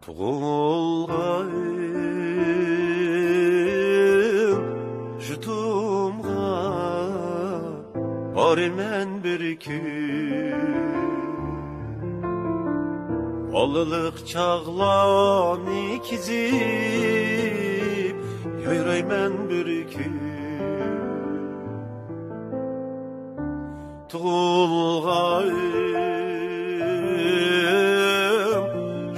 Tuğulğayım jutumğa Barmen bir gün Balılık çağlan ikizip Yayraymen bir gün Tuğulğayım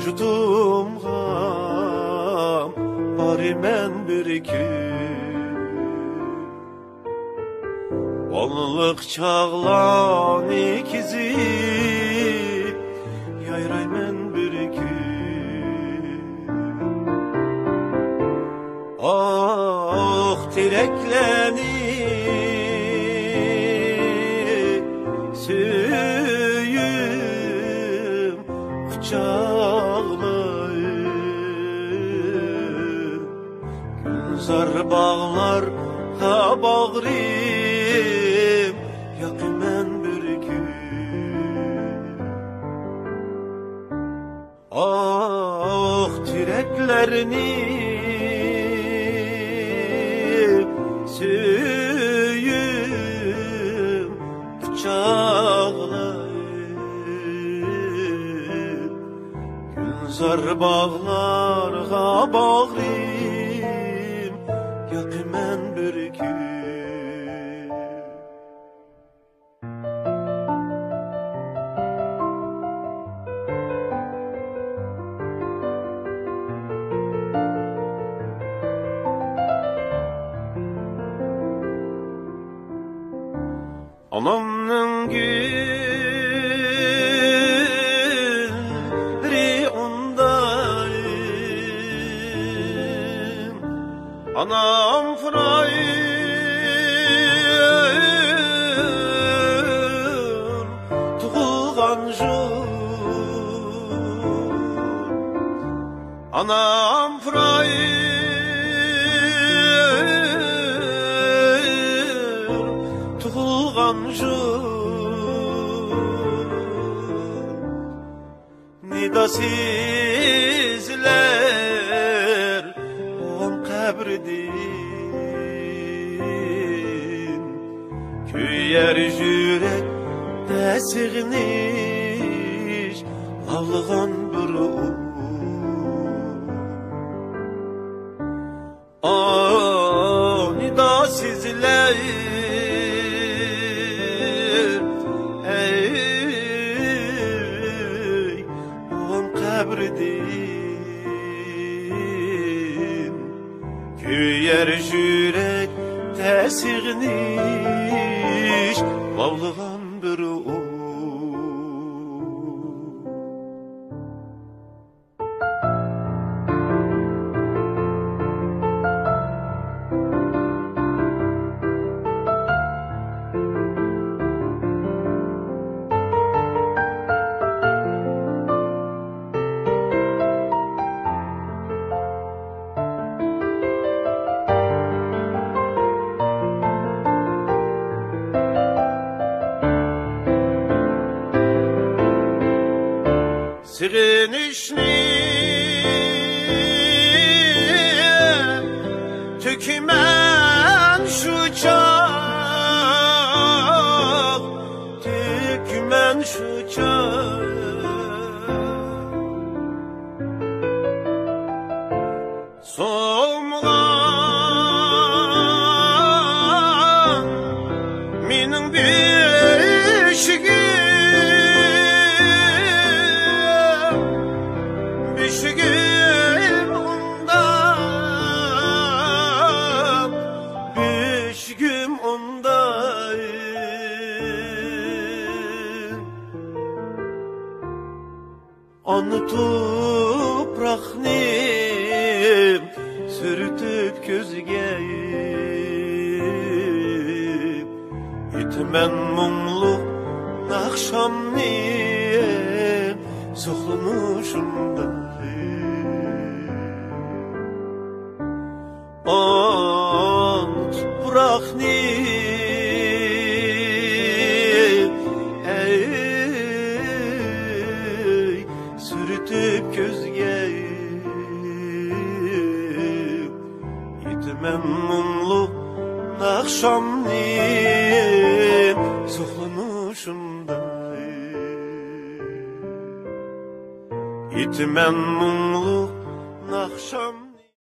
jutumğa Barmen bir gün Balılık çağlan ikizip Yayraymen bir gün Ah direkleni Söyüm kucağlayım Gülzar bağlar ha bağrım Yakımen bir gün Ah türeklerini Söyüm kucağlayım Gülzar bağlarga bağrım Yakımen bir gün Anamның gülri ondayım Anam fırayım Tuğulğan jur Anam fırayım Tuğulğan Nidasizler on kabridin Küyer jürek desirniş Lavlıgan bir Ah nidasizler kabridin Küyer jürek tesirniş Lavlıgan bir Sığınışni tükmen şu çağ Tükmen şu çağ Solmağan minin beşigi Beşigim onda Beşigim onda Anı toprağını sürtüp közgeyim Yitmen mumlu akşamını Soğlanışımda Ant bırakni Ey sürtüp közgeyi itmen mumlu akşamni soxlanışımday itmen mumlu akşam